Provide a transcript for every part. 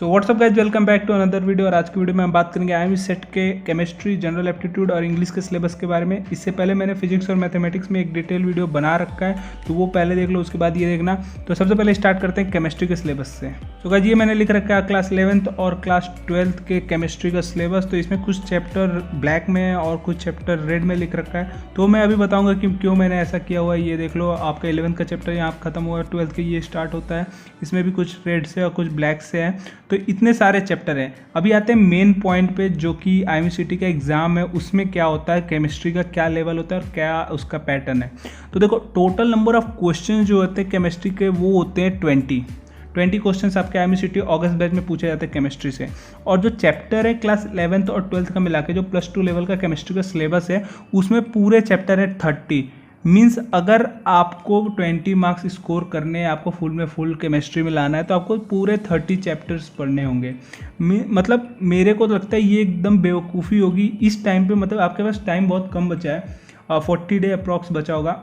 So what's up guys, welcome back to another video. और आज की वीडियो में हम बात करेंगे IIMS सेट के केमिस्ट्री, जनरल एप्टीट्यूड और इंग्लिश के सिलेबस के बारे में। इससे पहले मैंने फिजिक्स और मैथमेटिक्स में एक डिटेल वीडियो बना रखा है, तो वो पहले देख लो, उसके बाद ये देखना। तो सबसे पहले स्टार्ट करते हैं केमिस्ट्री के सिलेबस से। तो गाइज ये मैंने लिख रखा है क्लास 11th और क्लास 12th के केमिस्ट्री का सिलेबस। तो इसमें कुछ चैप्टर ब्लैक में और कुछ चैप्टर रेड में लिख रखा है। तो मैं अभी बताऊँगा कि क्यों मैंने ऐसा किया हुआ है। ये देख लो, आपका 11th का चैप्टर यहाँ खत्म हुआ है, 12th का ये स्टार्ट होता है। इसमें भी कुछ रेड से और कुछ ब्लैक से है। तो इतने सारे चैप्टर हैं। अभी आते हैं मेन पॉइंट पे, जो कि IIMS का एग्जाम है, उसमें क्या होता है, केमिस्ट्री का क्या लेवल होता है और क्या उसका पैटर्न है। तो देखो, टोटल नंबर ऑफ क्वेश्चन जो होते हैं केमिस्ट्री के वो होते हैं 20 क्वेश्चंस आपके IIMS अगस्त बैच में पूछे जाते हैं केमिस्ट्री से। और जो चैप्टर है क्लास 11th और 12th का मिला के जो +2 लेवल का केमिस्ट्री का सिलेबस है, उसमें पूरे चैप्टर है 30। मीन्स अगर आपको 20 मार्क्स स्कोर करने हैं, आपको फुल केमिस्ट्री में लाना है, तो आपको पूरे 30 चैप्टर्स पढ़ने होंगे। मतलब मेरे को तो लगता है ये एकदम बेवकूफ़ी होगी इस टाइम पे। मतलब आपके पास टाइम बहुत कम बचा है, 40 डे अप्रॉक्स बचा होगा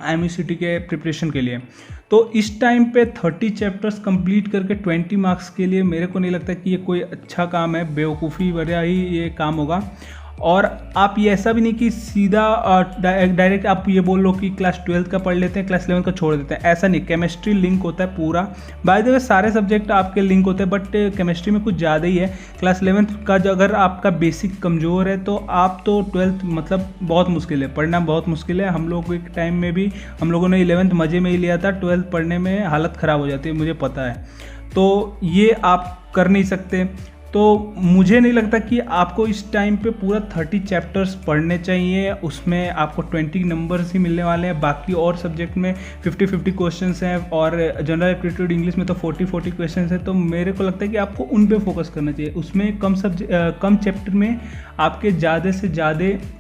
IIMS के प्रिपरेशन के लिए। तो इस टाइम पे 30 चैप्टर्स कंप्लीट करके 20 मार्क्स के लिए मेरे को नहीं लगता कि ये कोई अच्छा काम है। बेवकूफ़ी भरा ही ये काम होगा। और आप ये ऐसा भी नहीं कि सीधा डायरेक्ट आप ये बोल लो कि क्लास 12th का पढ़ लेते हैं, क्लास 11th का छोड़ देते हैं। ऐसा नहीं, केमिस्ट्री लिंक होता है पूरा। बाय द वे सारे सब्जेक्ट आपके लिंक होते हैं, बट केमिस्ट्री में कुछ ज़्यादा ही है। क्लास 11th का जो अगर आपका बेसिक कमज़ोर है तो आप तो 12th मतलब बहुत मुश्किल है, पढ़ना बहुत मुश्किल है। हम लोग के टाइम में भी हम लोगों ने 11th मज़े में ही लिया था, 12th पढ़ने में हालत ख़राब हो जाती है, मुझे पता है। तो ये आप कर नहीं सकते। तो मुझे नहीं लगता कि आपको इस टाइम पे पूरा 30 चैप्टर्स पढ़ने चाहिए। उसमें आपको 20 नंबर्स ही मिलने वाले हैं। बाकी और सब्जेक्ट में 50-50 क्वेश्चंस हैं, और जनरल एप्टीट्यूड इंग्लिश में तो 40-40 क्वेश्चंस हैं। तो मेरे को लगता है कि आपको उन पे फोकस करना चाहिए। उसमें कम चैप्टर में आपके ज़्यादा से ज़्यादा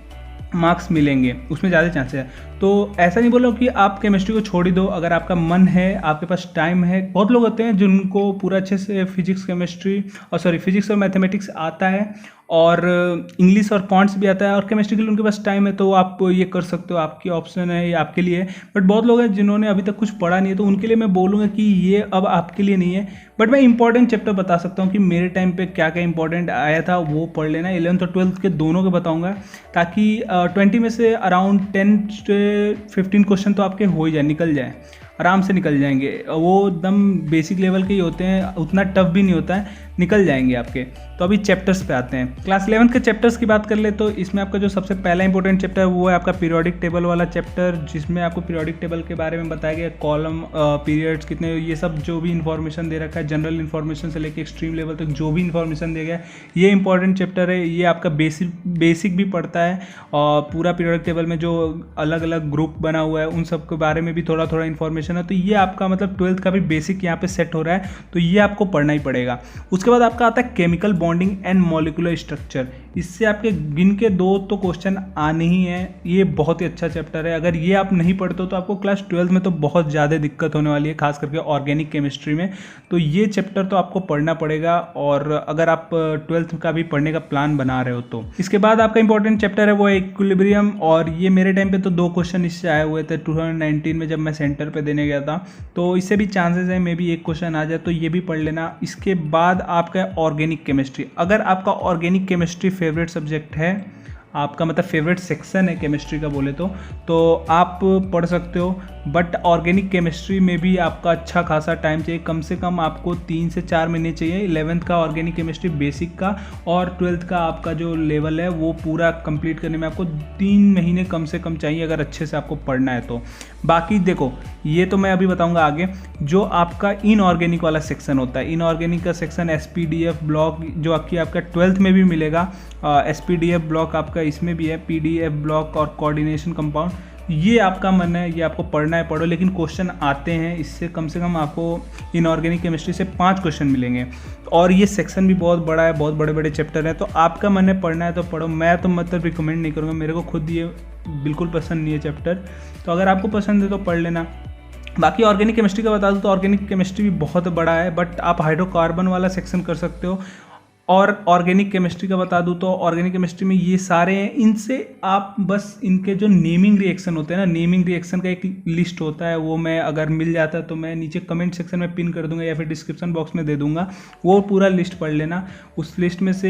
मार्क्स मिलेंगे, उसमें ज़्यादा चांसेस है। तो ऐसा नहीं बोलो कि आप केमिस्ट्री को छोड़ ही दो। अगर आपका मन है, आपके पास टाइम है, बहुत लोग होते हैं जिनको पूरा अच्छे से फिजिक्स और मैथमेटिक्स आता है, और इंग्लिश और क्वांट्स भी आता है, और केमिस्ट्री के लिए उनके पास टाइम है, तो आप ये कर सकते हो। आपकी ऑप्शन है, ये आपके लिए। बट बहुत लोग हैं जिन्होंने अभी तक कुछ पढ़ा नहीं है, तो उनके लिए मैं बोलूँगा कि ये अब आपके लिए नहीं है। बट मैं इंपॉर्टेंट चैप्टर बता सकता हूँ कि मेरे टाइम पे क्या क्या इंपॉर्टेंट आया था, वो पढ़ लेना। 11th और 12th के दोनों के बताऊँगा, ताकि 20 में से अराउंड 10 से 15 क्वेश्चन तो आपके हो ही जाए, निकल जाए, आराम से निकल जाएंगे। वो एकदम बेसिक लेवल के ही होते हैं, उतना टफ भी नहीं होता है, निकल जाएंगे आपके। तो अभी चैप्टर्स पे आते हैं। क्लास 11th के चैप्टर्स की बात कर ले तो इसमें आपका जो सबसे पहला इंपॉर्टेंट चैप्टर है वो है आपका पीरियोडिक टेबल वाला चैप्टर, जिसमें आपको पीरियोडिक टेबल के बारे में बताया गया, कॉलम, पीरियड्स कितने, ये सब जो भी इन्फॉर्मेशन दे रखा है, जनरल इन्फॉर्मेशन से लेकर एक्सट्रीम लेवल तक जो भी इन्फॉर्मेशन दिया गया है, ये इंपॉर्टेंट चैप्टर है। ये आपका बेसिक भी पढ़ता है, और पूरा पीरियोडिक टेबल में जो अलग अलग ग्रुप बना हुआ है उन सब के बारे में भी थोड़ा थोड़ा इन्फॉर्मेशन है। तो ये आपका मतलब 12th का भी बेसिक यहाँ पे सेट हो रहा है, तो ये आपको पढ़ना ही पड़ेगा। उसके बाद आपका आता है chemical bonding and molecular structure. इससे आपके गिन के 2 तो क्वेश्चन आने ही हैं। ये बहुत ही अच्छा चैप्टर है। अगर ये आप नहीं पढ़ते हो तो आपको क्लास 12th में तो बहुत ज़्यादा दिक्कत होने वाली है, खास करके ऑर्गेनिक केमिस्ट्री में। तो ये चैप्टर तो आपको पढ़ना पड़ेगा, और अगर आप 12th का भी पढ़ने का प्लान बना रहे हो तो। इसके बाद आपका इंपॉर्टेंट चैप्टर है वो इक्विलिब्रियम, और ये मेरे टाइम पे तो 2 क्वेश्चन इससे आए हुए थे 2019 में, जब मैं सेंटर पे देने गया था। तो इससे भी चांसेस है मे बी 1 क्वेश्चन आ जाए, तो ये भी पढ़ लेना। इसके बाद आपका ऑर्गेनिक केमिस्ट्री। अगर आपका ऑर्गेनिक केमिस्ट्री फेवरेट सब्जेक्ट है, आपका मतलब फेवरेट सेक्शन है केमिस्ट्री का बोले तो आप पढ़ सकते हो। बट ऑर्गेनिक केमिस्ट्री में भी आपका अच्छा खासा टाइम चाहिए, कम से कम आपको 3 से 4 महीने चाहिए। 11th का ऑर्गेनिक केमिस्ट्री बेसिक का, और 12th का आपका जो लेवल है वो पूरा कंप्लीट करने में आपको 3 महीने कम से कम चाहिए, अगर अच्छे से आपको पढ़ना है तो। बाकी देखो, ये तो मैं अभी बताऊंगा आगे। जो आपका इनऑर्गेनिक वाला सेक्शन होता है, इनऑर्गेनिक का सेक्शन SPDF ब्लॉक, जो आपका 12th में भी मिलेगा। SPDF ब्लॉक आपका इसमें भी है, PDF ब्लॉक और कोऑर्डिनेशन कंपाउंड। ये आपका मन है, ये आपको पढ़ना है, पढ़ो। लेकिन क्वेश्चन आते हैं इससे, कम से कम आपको इनऑर्गेनिक केमिस्ट्री से 5 क्वेश्चन मिलेंगे। और ये सेक्शन भी बहुत बड़ा है, बहुत बड़े बड़े चैप्टर हैं। तो आपका मन है पढ़ना है तो पढ़ो। मैं तो मतलब रिकमेंड नहीं करूँगा, मेरे को खुद ये बिल्कुल पसंद नहीं है चैप्टर। तो अगर आपको पसंद है तो पढ़ लेना। बाकी ऑर्गेनिक केमिस्ट्री का बता दूँ तो ऑर्गेनिक केमिस्ट्री भी बहुत बड़ा है, बट आप हाइड्रोकार्बन वाला सेक्शन कर सकते हो। और ऑर्गेनिक केमिस्ट्री का बता दूं तो ऑर्गेनिक केमिस्ट्री में ये सारे हैं, इनसे आप बस इनके जो नेमिंग रिएक्शन होते हैं ना, नेमिंग रिएक्शन का एक लिस्ट होता है, वो मैं अगर मिल जाता है तो मैं नीचे कमेंट सेक्शन में पिन कर दूंगा या फिर डिस्क्रिप्शन बॉक्स में दे दूंगा, वो पूरा लिस्ट पढ़ लेना। उस लिस्ट में से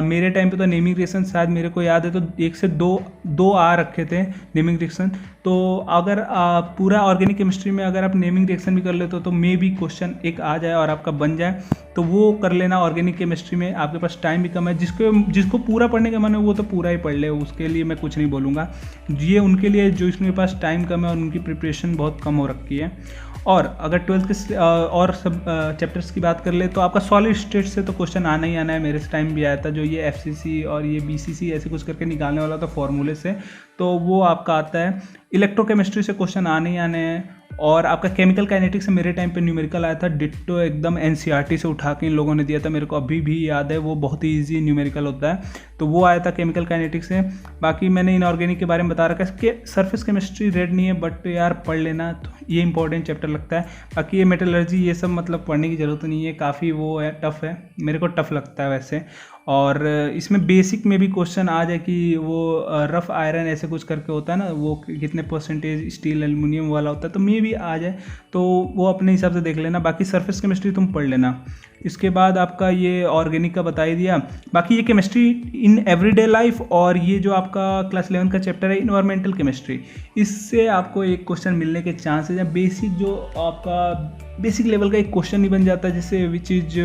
मेरे टाइम पे तो नेमिंग रिएक्शन शायद मेरे को याद है तो 1 से 2 आ रखे थे नेमिंग रिएक्शन। तो अगर पूरा ऑर्गेनिक केमिस्ट्री में अगर आप नेमिंग रिएक्शन भी कर लेते हो तो मे भी क्वेश्चन एक आ जाए और आपका बन जाए, तो वो कर लेना। ऑर्गेनिक केमिस्ट्री में आपके पास टाइम भी कम है, जिसको पूरा पढ़ने का मन है वो तो पूरा ही पढ़ ले, उसके लिए मैं कुछ नहीं बोलूँगा। ये उनके लिए जो इसके पास टाइम कम है और उनकी प्रिपरेशन बहुत कम हो रखी है। और अगर 12th के और सब चैप्टर्स की बात कर ले तो आपका सॉलिड स्टेट से तो क्वेश्चन आना ही आना है। मेरे टाइम भी आया था जो ये FCC और ये BCC ऐसे कुछ करके निकालने वाला था फॉर्मूले से, तो वो आपका आता है। इलेक्ट्रोकेमिस्ट्री से क्वेश्चन आने ही आने हैं। और आपका केमिकल काइनेटिक्स से मेरे टाइम पे न्यूमेरिकल आया था, डिट्टो एकदम NCERT से उठा के इन लोगों ने दिया था, मेरे को अभी भी याद है, वो बहुत ही ईजी न्यूमेरिकल होता है, तो वो आया था केमिकल काइनेटिक्स से। बाकी मैंने इनऑर्गेनिक के बारे में बता रखा है कि सरफेस केमिस्ट्री रेड नहीं है, बट यार पढ़ लेना, तो ये इंपॉर्टेंट चैप्टर लगता है। बाकी ये मेटलर्जी ये सब मतलब पढ़ने की ज़रूरत नहीं है, काफ़ी वो है, टफ है, मेरे को टफ लगता है वैसे। और इसमें बेसिक में भी क्वेश्चन आ जाए कि वो रफ आयरन ऐसे कुछ करके होता है ना, वो कितने परसेंटेज स्टील एल्युमिनियम वाला होता है, तो मे भी आ जाए, तो वो अपने हिसाब से देख लेना। बाकी सरफेस केमिस्ट्री तुम पढ़ लेना। इसके बाद आपका ये ऑर्गेनिक का बता ही दिया। बाकी ये केमिस्ट्री इन एवरीडे लाइफ और ये जो आपका क्लास 11 का चैप्टर है इन्वायरमेंटल केमिस्ट्री, इससे आपको एक क्वेश्चन मिलने के चांसेस है। बेसिक जो आपका बेसिक लेवल का एक क्वेश्चन नहीं बन जाता, जैसे which is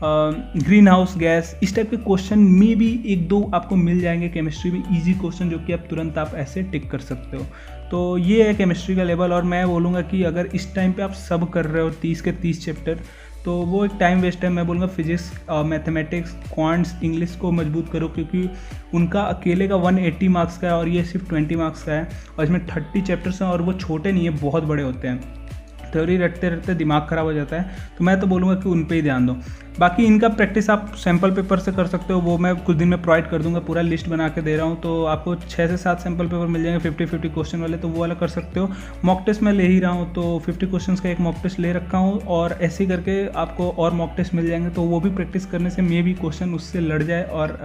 green house gas, इस टाइप के क्वेश्चन में भी 1-2 आपको मिल जाएंगे केमिस्ट्री में, इजी क्वेश्चन जो कि आप तुरंत आप ऐसे टिक कर सकते हो। तो ये है केमिस्ट्री का लेवल। और मैं बोलूँगा कि अगर इस टाइम पे आप सब कर रहे हो 30 के 30 चैप्टर, तो वो एक टाइम वेस्ट है। मैं बोलूँगा फिजिक्स, मैथमेटिक्स, क्वांट्स, इंग्लिश को मजबूत करो, क्योंकि उनका अकेले का 180 मार्क्स का है और ये सिर्फ 20 मार्क्स का है, और इसमें 30 चैप्टर्स हैं और वो छोटे नहीं है, बहुत बड़े होते हैं। थ्योरी रटते रटते दिमाग ख़राब हो जाता है, तो मैं तो बोलूँगा कि उन पे ही ध्यान दो। बाकी इनका प्रैक्टिस आप सैम्पल पेपर से कर सकते हो, वो मैं कुछ दिन में प्रोवाइड कर दूंगा, पूरा लिस्ट बना के दे रहा हूँ, तो आपको 6 से 7 सैम्पल पेपर मिल जाएंगे 50-50 क्वेश्चन वाले, तो वो वाला कर सकते हो। मॉक टेस्ट मैं ले ही रहा हूँ, तो 50 क्वेश्चन का एक मॉक टेस्ट ले रखा हूँ, और ऐसे ही करके आपको और मॉक टेस्ट मिल जाएंगे, तो वो भी प्रैक्टिस करने से मे भी क्वेश्चन उससे लड़ जाए और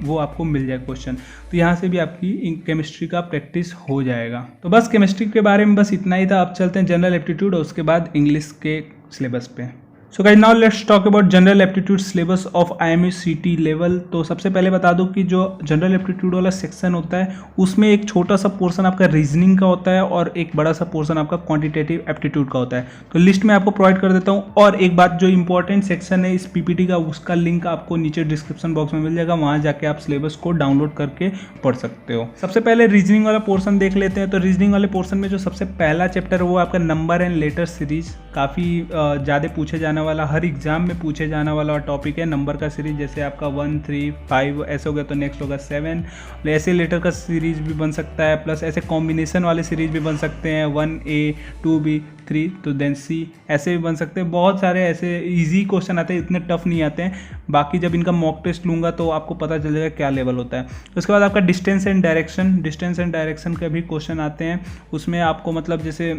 वो आपको मिल जाए क्वेश्चन, तो यहाँ से भी आपकी केमिस्ट्री का प्रैक्टिस हो जाएगा। तो बस केमिस्ट्री के बारे में बस इतना ही था। अब चलते हैं जनरल एप्टीट्यूड और उसके बाद इंग्लिश के सिलेबस पे। So guys now let's talk about general aptitude syllabus of IMU-CT level. तो सबसे पहले बता दूं कि जो जनरल एप्टीट्यूड वाला सेक्शन होता है उसमें एक छोटा सा पोर्शन आपका रीजनिंग का होता है और एक बड़ा सा पोर्शन आपका क्वांटिटेटिव एप्टीट्यूड का होता है। तो लिस्ट में आपको प्रोवाइड कर देता हूं। और एक बात, जो इंपॉर्टेंट सेक्शन है इस PPT का, उसका लिंक आपको नीचे डिस्क्रिप्शन बॉक्स में मिल जाएगा, वहाँ जाके आप सिलेबस को डाउनलोड करके पढ़ सकते हो। सबसे पहले रीजनिंग वाला पोर्शन देख लेते हैं। तो रीजनिंग वाले पोर्शन में जो सबसे पहला चैप्टर है वो आपका नंबर एंड लेटर सीरीज, काफ़ी ज़्यादा पूछे जाने वाला, हर एग्जाम में पूछे जाने वाला टॉपिक है नंबर का सीरीज। जैसे आपका 1, 3, 5 ऐसे हो गया तो नेक्स्ट होगा 7, ऐसे लेटर का सीरीज भी बन सकता है, प्लस ऐसे कॉम्बिनेशन वाले सीरीज भी बन सकते हैं, 1A, 2B, 3 तो देन C, ऐसे भी बन सकते हैं। बहुत सारे ऐसे इजी क्वेश्चन आते हैं, इतने टफ नहीं आते हैं। बाकी जब इनका मॉक टेस्ट लूँगा तो आपको पता चल जाएगा क्या लेवल होता है। उसके बाद आपका डिस्टेंस एंड डायरेक्शन के भी क्वेश्चन आते हैं। उसमें आपको मतलब जैसे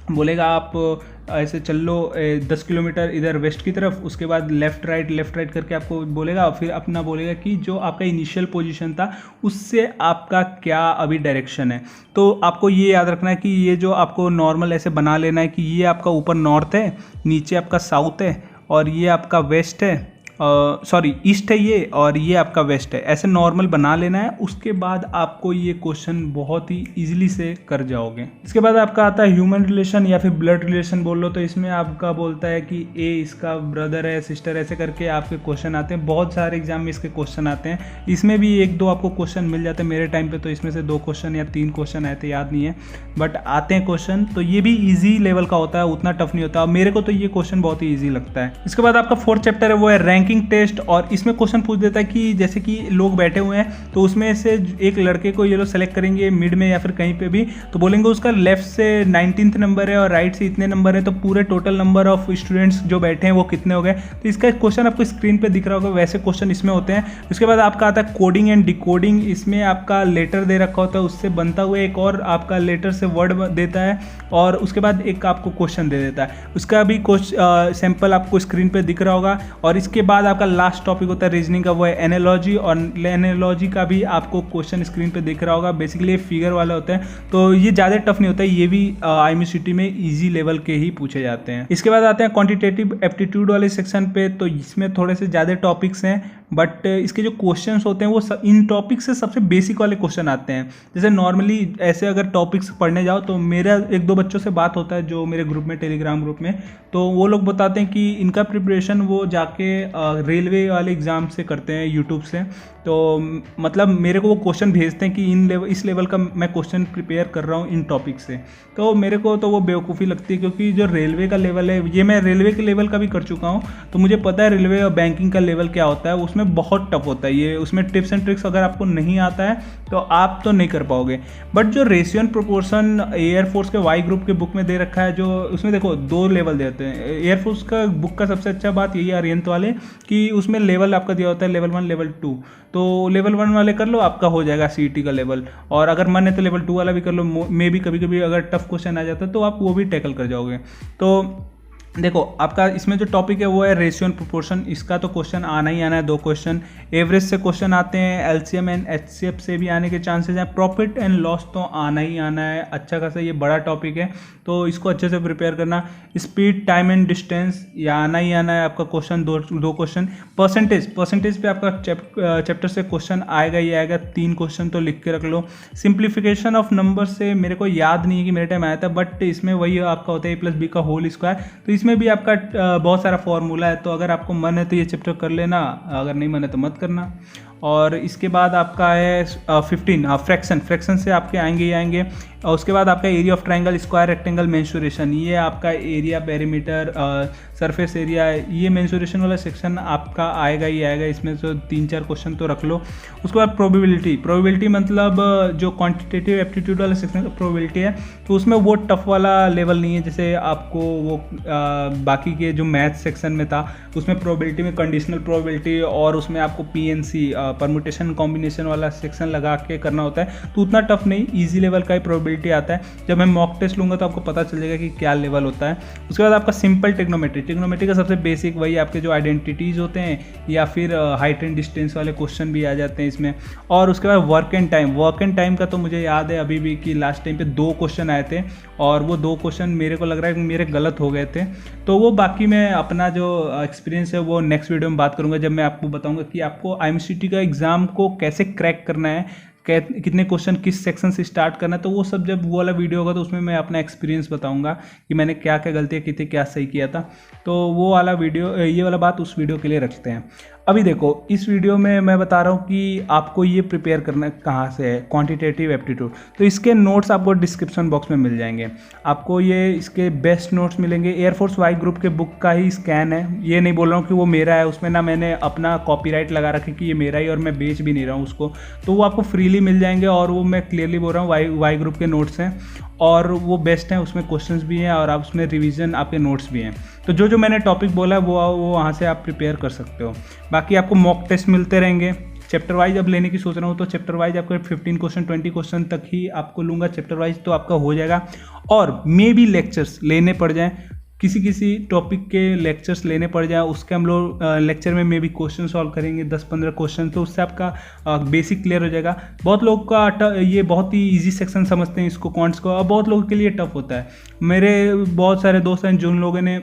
बोलेगा आप ऐसे चल लो 10 किलोमीटर इधर वेस्ट की तरफ, उसके बाद लेफ़्ट राइट करके आपको बोलेगा, फिर अपना बोलेगा कि जो आपका इनिशियल पोजीशन था उससे आपका क्या अभी डायरेक्शन है। तो आपको ये याद रखना है कि ये जो आपको नॉर्मल ऐसे बना लेना है कि ये आपका ऊपर नॉर्थ है, नीचे आपका साउथ है, और ये आपका वेस्ट है, ईस्ट है ये, और ये आपका वेस्ट है। ऐसे नॉर्मल बना लेना है। उसके बाद आपको ये क्वेश्चन बहुत ही इजीली से कर जाओगे। इसके बाद आपका आता है ह्यूमन रिलेशन या फिर ब्लड रिलेशन बोल लो, तो इसमें आपका बोलता है कि ए इसका ब्रदर है, सिस्टर, ऐसे करके आपके क्वेश्चन आते हैं। बहुत सारे एग्जाम में इसके क्वेश्चन आते हैं। इसमें भी 1-2 आपको क्वेश्चन मिल जाते हैं। मेरे टाइम पर तो इसमें से 2 क्वेश्चन या 3 क्वेश्चन आए थे, याद नहीं है, बट आते हैं क्वेश्चन। तो ये भी ईजी लेवल का होता है, उतना टफ नहीं होता। मेरे को तो ये क्वेश्चन बहुत ही ईजी लगता है। इसके बाद आपका 4th चैप्टर है वो है रैंक टेस्ट, और इसमें क्वेश्चन पूछ देता है कि जैसे कि लोग बैठे हुए हैं तो उसमें से एक लड़के को ये लोग सेलेक्ट करेंगे मिड में या फिर कहीं पे भी, तो बोलेंगे उसका लेफ्ट से 19th नंबर है और राइट से इतने नंबर है, तो पूरे टोटल नंबर ऑफ स्टूडेंट्स जो बैठे हैं वो कितने हो गए। तो इसका क्वेश्चन आपको स्क्रीन पे दिख रहा होगा, वैसे क्वेश्चन इसमें होते हैं। उसके बाद आपका आता है कोडिंग एंड डिकोडिंग। इसमें आपका लेटर दे रखा होता है, उससे बनता हुआ एक और आपका लेटर से वर्ड देता है, और उसके बाद एक आपको क्वेश्चन दे देता है। उसका भी सैंपल आपको स्क्रीन पे दिख रहा होगा। और इसके बाद बाद आपका लास्ट टॉपिक होता है रीजनिंग का, वो है एनालॉजी। और एनालॉजी का भी आपको क्वेश्चन स्क्रीन पे दिख रहा होगा। बेसिकली ये फिगर वाला होता है, तो ये ज़्यादा टफ नहीं होता है, ये भी IMCT में ईजी लेवल के ही पूछे जाते हैं। इसके बाद आते हैं क्वांटिटेटिव एप्टीट्यूड वाले सेक्शन पे। तो इसमें थोड़े से ज़्यादा टॉपिक्स हैं, बट इसके जो क्वेश्चंस होते हैं वो इन टॉपिक से सबसे बेसिक वाले क्वेश्चन आते हैं। जैसे नॉर्मली ऐसे अगर टॉपिक्स पढ़ने जाओ तो मेरा 1-2 बच्चों से बात होता है जो मेरे ग्रुप में, टेलीग्राम ग्रुप में, तो वो लोग बताते हैं कि इनका प्रिपरेशन वो जाके रेलवे वाले एग्ज़ाम से करते हैं यूट्यूब से। तो मतलब मेरे को वो क्वेश्चन भेजते हैं कि इस लेवल का मैं क्वेश्चन प्रिपेयर कर रहा हूँ इन टॉपिक से। तो मेरे को तो वो बेवकूफ़ी लगती है, क्योंकि जो रेलवे का लेवल है, ये मैं रेलवे के लेवल का भी कर चुका हूँ, तो मुझे पता है रेलवे और बैंकिंग का लेवल क्या होता है। उसमें बहुत टफ होता है ये, उसमें टिप्स एंड ट्रिक्स अगर आपको नहीं आता है तो आप तो नहीं कर पाओगे। बट जो रेशियो एंड प्रोपोर्शन एयरफोर्स के वाई ग्रुप के बुक में दे रखा है, जो उसमें देखो 2 लेवल देते हैं। एयरफोर्स का बुक का सबसे अच्छा बात यही है आर्यंत वाले, कि उसमें लेवल आपका दिया होता है लेवल 1 लेवल 2। तो लेवल 1 वाले कर लो, आपका हो जाएगा CET का लेवल, और अगर मन है तो लेवल 2 वाला भी कर लो। मे भी कभी कभी अगर टफ क्वेश्चन आ जाता है तो आप वो भी टैकल कर जाओगे। तो देखो आपका इसमें जो टॉपिक है वो है रेशियो एंड प्रोपोर्शन। इसका तो क्वेश्चन आना ही आना है, 2 क्वेश्चन। एवरेज से क्वेश्चन आते हैं, LCM एंड HCF से भी आने के चांसेस हैं। प्रॉफिट एंड लॉस तो आना ही आना है, अच्छा खासा ये बड़ा टॉपिक है, तो इसको अच्छे से प्रिपेयर करना। स्पीड, टाइम एंड डिस्टेंस, ये आना ही आना है आपका क्वेश्चन, 2 क्वेश्चन। परसेंटेज पे आपका चैप्टर से क्वेश्चन आएगा ही आएगा, 3 क्वेश्चन तो लिख के रख लो। सिंप्लीफिकेशन ऑफ नंबर से मेरे को याद नहीं है कि मेरे टाइम आया था, बट इसमें वही आपका होता है A+B का होल स्क्वायर। तो इसमें भी आपका बहुत सारा फॉर्मूला है, तो अगर आपको मन है तो ये चैप्टर कर लेना, अगर नहीं मन है तो मत करना। और इसके बाद आपका है 15 फ्रैक्शन से आपके आएंगे ही आएंगे। और उसके बाद आपका area of triangle, square, rectangle, mensuration, ये आपका एरिया, पेरीमीटर, सरफेस एरिया, ये मेंसुरेशन वाला सेक्शन आपका आएगा ही आएगा। इसमें तो 3-4 क्वेश्चन तो रख लो। उसके बाद प्रोबेबिलिटी मतलब जो क्वांटिटेटिव एप्टीट्यूड वाला सेक्शन का प्रोबेबिलिटी है, तो उसमें वो टफ वाला लेवल नहीं है जैसे आपको वो बाकी के जो मैथ सेक्शन में था, उसमें प्रोबेबिलिटी में कंडीशनल प्रोबेबिलिटी और उसमें आपको PNC परमुटेशन कॉम्बिनेशन वाला सेक्शन लगा के करना होता है, तो उतना टफ नहीं, ईजी लेवल का ही प्रोबेबिलिटी आता है। जब मैं मॉक टेस्ट लूँगा तो आपको पता चल जाएगा कि क्या लेवल होता है। उसके बाद आपका सिंपल टिग्नोमेट्री का सबसे बेसिक वही आपके जो आइडेंटिटीज़ होते हैं, या फिर हाइट एंड डिस्टेंस वाले क्वेश्चन भी आ जाते हैं इसमें। और उसके बाद वर्क एंड टाइम का तो मुझे याद है अभी भी कि लास्ट टाइम पे 2 क्वेश्चन आए थे, और वो 2 क्वेश्चन मेरे को लग रहा है कि मेरे गलत हो गए थे। तो वो बाकी मैं अपना जो एक्सपीरियंस है वो नेक्स्ट वीडियो में बात करूँगा, जब मैं आपको बताऊँगा कि आपको IMCT का एग्ज़ाम को कैसे क्रैक करना है, कितने क्वेश्चन किस सेक्शन से स्टार्ट करना है। तो वो सब जब वो वाला वीडियो होगा तो उसमें मैं अपना एक्सपीरियंस बताऊंगा कि मैंने क्या क्या गलतियाँ की थी, क्या सही किया था। तो वो वाला वीडियो, ये वाला बात उस वीडियो के लिए रखते हैं। अभी देखो इस वीडियो में मैं बता रहा हूँ कि आपको ये प्रिपेयर करना कहाँ से है, क्वांटिटेटिव एप्टीट्यूड। तो इसके नोट्स आपको डिस्क्रिप्शन बॉक्स में मिल जाएंगे। आपको ये इसके बेस्ट नोट्स मिलेंगे। एयरफोर्स वाई ग्रुप के बुक का ही स्कैन है, ये नहीं बोल रहा हूँ कि वो मेरा है, उसमें ना मैंने अपना कॉपीराइट लगा रखा कि ये मेरा ही और मैं बेच भी नहीं रहा हूँ उसको। तो वो आपको फ्रीली मिल जाएंगे, और वो मैं क्लियरली बोल रहा हूँ वाई ग्रुप के नोट्स हैं, और वो बेस्ट हैं। उसमें क्वेश्चंस भी हैं और आप उसमें रिवीजन आपके नोट्स भी हैं। तो जो मैंने टॉपिक बोला है वो वहाँ से आप प्रिपेयर कर सकते हो। बाकी आपको मॉक टेस्ट मिलते रहेंगे। चैप्टर वाइज अब लेने की सोच रहा हूँ तो चैप्टर वाइज आपको 15 क्वेश्चन 20 क्वेश्चन तक ही आपको लूँगा चैप्टर वाइज, तो आपका हो जाएगा। और मे भी लेक्चर्स लेने पड़ जाएँ, किसी टॉपिक के लेक्चर्स लेने पड़ जाए, उसके हम लोग लेक्चर में मे भी क्वेश्चन सॉल्व करेंगे 10-15 क्वेश्चन, तो उससे आपका बेसिक क्लियर हो जाएगा। बहुत लोग का ये बहुत ही इजी सेक्शन समझते हैं इसको, क्वांट्स को, और बहुत लोगों के लिए टफ होता है। मेरे बहुत सारे दोस्त हैं जिन लोगों ने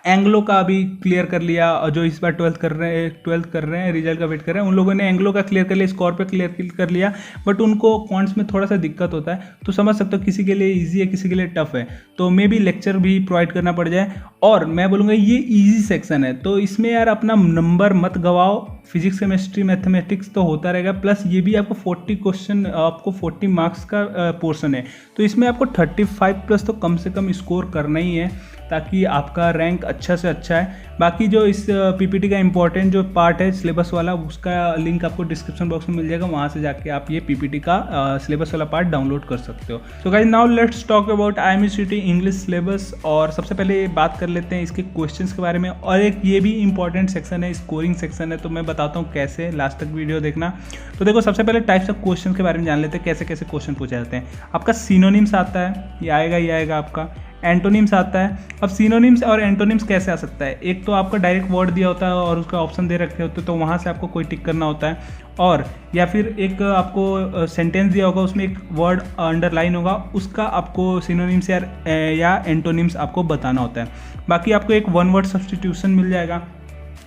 एंग्लो का भी क्लियर कर लिया, और जो इस बार 12th कर रहे हैं रिजल्ट का वेट कर रहे हैं, उन लोगों ने एंग्लो का क्लियर कर लिया, स्कोर पे क्लियर कर लिया, बट उनको क्वांट्स में थोड़ा सा दिक्कत होता है। तो समझ सकते हो किसी के लिए ईजी है, किसी के लिए टफ है, तो मे भी लेक्चर भी प्रोवाइड करना पड़ जाए। और मैं बोलूँगा ये ईजी सेक्शन है, तो इसमें यार अपना नंबर मत गवाओ। फिजिक्स, केमिस्ट्री, मैथमेटिक्स तो होता रहेगा, प्लस ये भी आपको 40 क्वेश्चन, आपको 40 मार्क्स का पोर्शन है, तो इसमें आपको 35 प्लस तो कम से कम स्कोर करना ही है, ताकि आपका रैंक अच्छा से अच्छा है। बाकी जो इस PPT का इंपॉर्टेंट जो पार्ट है सिलेबस वाला, उसका लिंक आपको डिस्क्रिप्शन बॉक्स में मिल जाएगा, वहाँ से जाके आप ये PPT का सिलेबस वाला पार्ट डाउनलोड कर सकते हो। तो guys now let's talk about IMCT English syllabus. और सबसे पहले बात कर लेते हैं इसके क्वेश्चंस के बारे में, और एक ये भी इंपॉर्टेंट सेक्शन है, स्कोरिंग सेक्शन है, तो मैं बताता हूँ कैसे, लास्ट तक वीडियो देखना। तो देखो सबसे पहले टाइप्स ऑफ क्वेश्चन के बारे में जान लेते हैं, कैसे कैसे क्वेश्चन पूछे जाते हैं। आपका सिनोनिम्स आता है, ये आएगा ही आएगा आपका। एंटोनिम्स आता है। अब सिनोनिम्स और एंटोनिम्स कैसे आ सकता है, एक तो आपका डायरेक्ट वर्ड दिया होता है और उसका ऑप्शन दे रखे होते हैं, तो वहाँ से आपको कोई टिक करना होता है, और या फिर एक आपको सेंटेंस दिया होगा, उसमें एक वर्ड अंडरलाइन होगा, उसका आपको सिनोनिम्स या एंटोनिम्स आपको बताना होता है। बाकी आपको एक वन वर्ड सब्स्टिट्यूशन मिल जाएगा।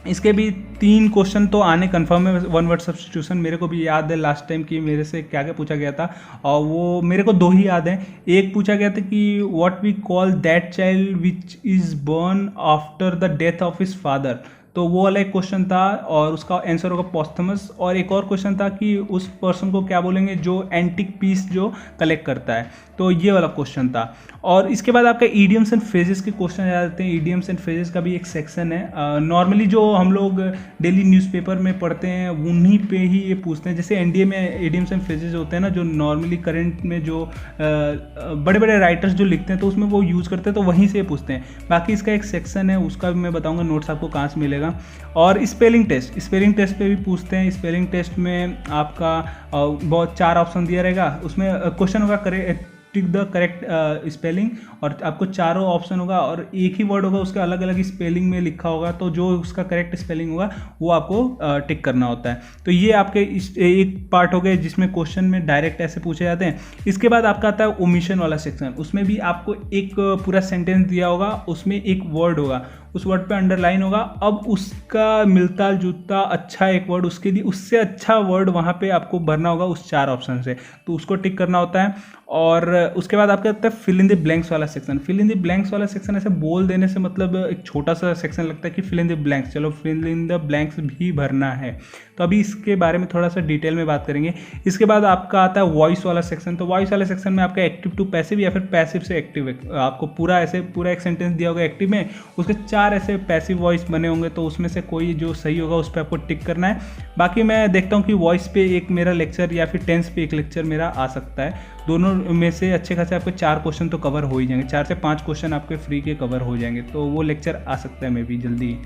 इसके भी 3 क्वेश्चन तो आने कन्फर्म है। वन वर्ड सब्स्टिट्यूशन मेरे को भी याद है लास्ट टाइम कि मेरे से क्या क्या पूछा गया था, और वो मेरे को 2 ही याद हैं। एक पूछा गया था कि what we call that child which is born after the death of his father, तो वो वाला एक क्वेश्चन था और उसका आंसर होगा पॉस्थमस। और एक और क्वेश्चन था कि उस पर्सन को क्या बोलेंगे जो एंटिक पीस जो कलेक्ट करता है, तो ये वाला क्वेश्चन था। और इसके बाद आपका ईडियम्स एंड फ्रेजेस के क्वेश्चन आ जाते हैं। ईडियम्स एंड फ्रेजेस का भी एक सेक्शन है। नॉर्मली जो हम लोग डेली न्यूज़पेपर में पढ़ते हैं उन्हीं पे ही ये पूछते हैं। जैसे एनडीए में ईडियम्स एंड फ्रेजेस होते हैं ना, जो नॉर्मली करंट में जो बड़े बड़े राइटर्स जो लिखते हैं तो उसमें वो यूज़ करते हैं, तो वहीं से पूछते हैं। बाकी इसका एक सेक्शन है, उसका भी मैं बताऊँगा, नोट्स आपको कहाँ से मिलेगा। और स्पेलिंग टेस्ट पे भी पूछते हैं। स्पेलिंग टेस्ट में आपका बहुत 4 ऑप्शन दिया रहेगा, उसमें क्वेश्चन होगा टिक द करेक्ट स्पेलिंग, और आपको चारों ऑप्शन होगा और एक ही वर्ड होगा, उसका अलग अलग स्पेलिंग में लिखा होगा, तो जो उसका करेक्ट स्पेलिंग होगा वो आपको टिक करना होता है। तो ये आपके एक पार्ट हो गए जिसमें क्वेश्चन में डायरेक्ट ऐसे पूछे जाते हैं। इसके बाद आपका आता है ओमिशन वाला सेक्शन। उसमें भी आपको एक पूरा सेंटेंस दिया होगा, उसमें एक वर्ड होगा, उस वर्ड पे अंडरलाइन होगा, अब उसका मिलता जुलता अच्छा एक वर्ड, उसके लिए उससे अच्छा वर्ड वहाँ पे आपको भरना होगा उस 4 ऑप्शन से, तो उसको टिक करना होता है। और उसके बाद आपका आता है फिल इन द ब्लैंक्स वाला section. Fill in the blanks वाला सेक्शन ऐसे बोल देने से मतलब एक छोटा सा सेक्शन लगता है कि फिल इन द ब्लैंक्स, चलो फिल इन द ब्लैंक्स भी भरना है, तो अभी इसके बारे में थोड़ा सा डिटेल में बात करेंगे। इसके बाद आपका आता है वॉइस वाला सेक्शन। तो वॉइस वाले सेक्शन में आपका एक्टिव टू पैसिव या फिर पैसिव से एक्टिव, आपको पूरा एक सेंटेंस दिया होगा एक्टिव में, उसके 4 ऐसे पैसिव वॉइस बने होंगे, तो उसमें से कोई जो सही होगा उस पर आपको टिक करना है। बाकी मैं देखता हूँ कि वॉइस पे एक मेरा लेक्चर या फिर टेंस पे एक लेक्चर मेरा आ सकता है। दोनों में से अच्छे खासे आपके 4 क्वेश्चन तो कवर हो ही जाएंगे, 4 से 5 क्वेश्चन आपके फ्री के कवर हो जाएंगे, तो वो लेक्चर आ सकता है मे बी जल्दी ही।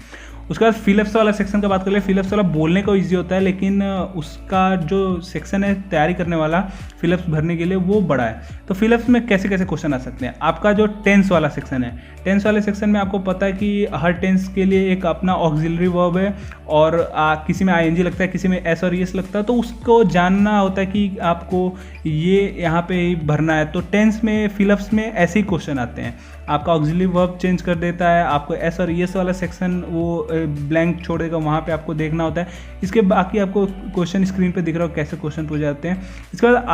उसके बाद फिलअप्स वाला सेक्शन का बात कर ले। फिलअप्स वाला बोलने को ईजी होता है, लेकिन उसका जो सेक्शन है तैयारी करने वाला फिलअप्स भरने के लिए वो बड़ा है। तो फिलअप्स में कैसे कैसे क्वेश्चन आ सकते हैं। आपका जो टेंस वाला सेक्शन है, टेंस वाले सेक्शन में आपको पता है कि हर टेंस के लिए एक अपना ऑक्सिलरी वर्ब है, और किसी में आईएनजी लगता है, किसी में एस और एस लगता है, तो उसको जानना होता है कि आपको ये यहाँ पे ही भरना है। तो टेंस में फिलअप्स में ऐसे ही क्वेश्चन आते हैं, आपका ऑक्सिलरी वर्ब चेंज कर देता है, आपको एस और एस वाला सेक्शन वो ब्लैंक छोड़ेगा, वहाँ पे आपको देखना होता है। इसके बाकी आपको क्वेश्चन स्क्रीन पे दिख रहा हो कैसे क्वेश्चन पूछे जाते हैं। इसके बाद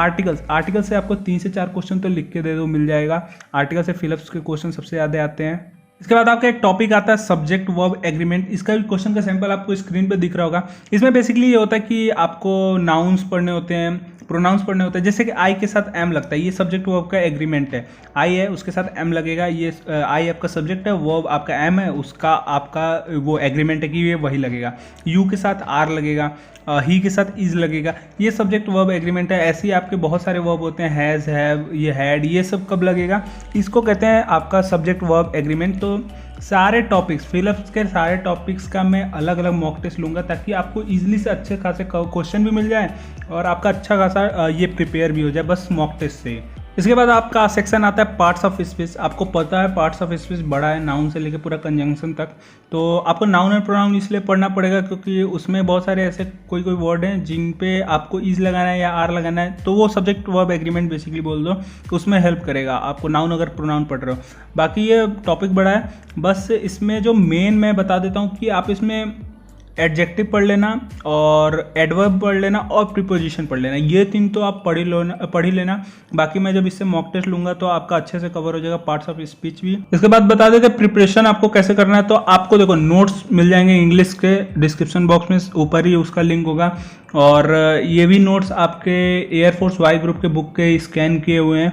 आर्टिकल से आपको 3 से 4 क्वेश्चन तो लिख के दे दो, मिल जाएगा। आर्टिकल से फिलअप्स के क्वेश्चन सबसे ज़्यादा आते हैं। इसके बाद आपका एक टॉपिक आता है सब्जेक्ट वर्ब एग्रीमेंट। इसका भी क्वेश्चन का सैंपल आपको स्क्रीन पे दिख रहा होगा। इसमें बेसिकली ये होता है कि आपको नाउन्स पढ़ने होते हैं, प्रोनाउंस पढ़ने होते हैं। जैसे कि आई के साथ एम लगता है, ये सब्जेक्ट वर्ब का एग्रीमेंट है। आई है, उसके साथ एम लगेगा, ये आई आपका सब्जेक्ट है, वर्ब आपका एम है, उसका आपका वो एग्रीमेंट है कि ये वही लगेगा। यू के साथ आर लगेगा, ही के साथ इज लगेगा, ये सब्जेक्ट वर्ब एग्रीमेंट है। ऐसे ही आपके बहुत सारे वर्ब होते हैं, हैज़, हैव, ये हैड, ये सब कब लगेगा, इसको कहते हैं आपका सब्जेक्ट वर्ब एग्रीमेंट। तो सारे टॉपिक्स, फिलअप्स के सारे टॉपिक्स का मैं अलग अलग मॉक टेस्ट लूँगा, ताकि आपको ईजिली से अच्छे खासे क्वेश्चन भी मिल जाए और आपका अच्छा खासा ये प्रिपेयर भी हो जाए बस मॉक टेस्ट से। इसके बाद आपका सेक्शन आता है पार्ट्स ऑफ स्पीच। आपको पता है पार्ट्स ऑफ स्पीच बड़ा है, नाउन से लेकर पूरा कंजंक्शन तक। तो आपको नाउन एंड प्रोनाउन इसलिए पढ़ना पड़ेगा क्योंकि उसमें बहुत सारे ऐसे कोई वर्ड हैं जिन पे आपको इज लगाना है या आर लगाना है, तो वो सब्जेक्ट वर्ब एग्रीमेंट बेसिकली बोल दो, तो उसमें हेल्प करेगा आपको नाउन अगर प्रोनाउन पढ़ रहे हो। बाकी ये टॉपिक बड़ा है, बस इसमें जो मेन मैं बता देता हूँ कि आप इसमें एडजेक्टिव पढ़ लेना और एडवर्ब पढ़ लेना और प्रीपोजिशन पढ़ लेना, ये 3 तो आप पढ़ ही लेना। बाकी मैं जब इससे मॉक टेस्ट लूंगा तो आपका अच्छे से कवर हो जाएगा पार्ट्स ऑफ स्पीच भी। इसके बाद बता देते प्रिपरेशन आपको कैसे करना है। तो आपको देखो नोट्स मिल जाएंगे इंग्लिश के, डिस्क्रिप्शन बॉक्स में ऊपर ही उसका लिंक होगा, और ये भी नोट्स आपके एयरफोर्स वाई ग्रुप के बुक के स्कैन किए हुए हैं,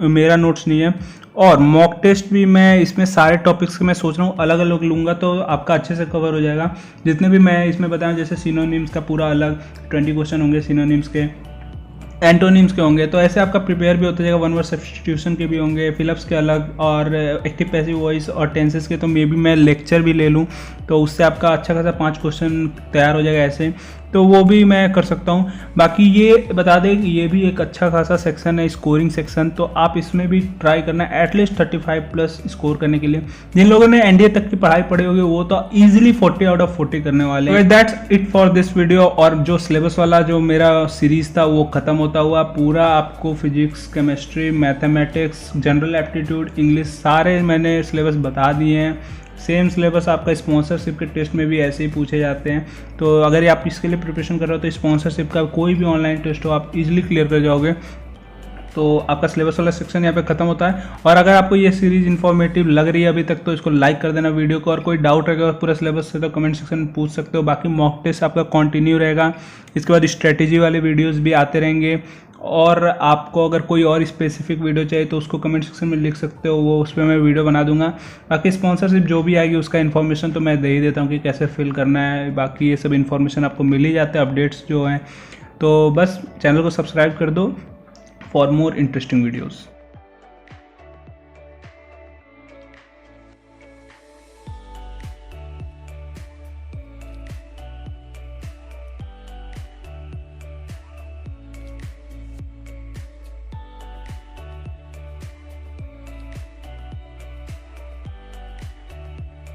मेरा नोट्स नहीं है। और मॉक टेस्ट भी मैं इसमें सारे टॉपिक्स के मैं सोच रहा हूँ अलग अलग लूँगा, तो आपका अच्छे से कवर हो जाएगा। जितने भी मैं इसमें बताऊँ, जैसे सिनोनिम्स का पूरा अलग 20 क्वेश्चन होंगे, सिनोनिम्स के, एंटोनिम्स के होंगे, तो ऐसे आपका प्रिपेयर भी होता जाएगा। वन वर्ड सब्स्टिट्यूशन के भी होंगे, फिलअप्स के अलग, और एक्टिव पैसिव वॉइस और टेंसेस के तो मे बी मैं लेक्चर भी ले लूँ, तो उससे आपका अच्छा खासा 5 क्वेश्चन तैयार हो जाएगा ऐसे। तो वो भी मैं कर सकता हूँ। बाकी ये बता दें कि ये भी एक अच्छा खासा सेक्शन है, स्कोरिंग सेक्शन, तो आप इसमें भी ट्राई करना एटलीस्ट 35 प्लस स्कोर करने के लिए। जिन लोगों ने एनडीए तक की पढ़ाई पढ़ी होगी वो तो इजीली 40 आउट ऑफ 40 करने वाले हैं। That's it for this video. और जो सिलेबस वाला जो मेरा सीरीज था वो खत्म होता हुआ पूरा आपको physics, chemistry, mathematics, general aptitude, English सारे मैंने सिलेबस बता दिए हैं। सेम सिलेबस आपका स्पॉन्सरशिप के टेस्ट में भी ऐसे ही पूछे जाते हैं। तो अगर आप इसके लिए प्रिपरेशन कर रहे हो तो स्पॉन्सरशिप का कोई भी ऑनलाइन टेस्ट हो आप इजीली क्लियर कर जाओगे। तो आपका सिलेबस वाला सेक्शन यहाँ पे खत्म होता है। और अगर आपको ये सीरीज इन्फॉर्मेटिव लग रही है अभी तक तो इसको लाइक कर देना वीडियो को, और कोई डाउट रहेगा पूरा सिलेबस से तो कमेंट सेक्शन में पूछ सकते हो। बाकी मॉक टेस्ट आपका कंटिन्यू रहेगा, इसके बाद स्ट्रेटेजी वाले वीडियोस भी आते रहेंगे। और आपको अगर कोई और स्पेसिफिक वीडियो चाहिए तो उसको कमेंट सेक्शन में लिख सकते हो, वो उस पर मैं वीडियो बना दूंगा। बाकी स्पॉन्सरशिप जो भी आएगी उसका इन्फॉर्मेशन तो मैं दे ही देता हूँ कि कैसे फिल करना है। बाकी ये सब इन्फॉर्मेशन आपको मिल ही जाते हैं, अपडेट्स जो हैं। तो बस चैनल को सब्सक्राइब कर दो for more interesting videos.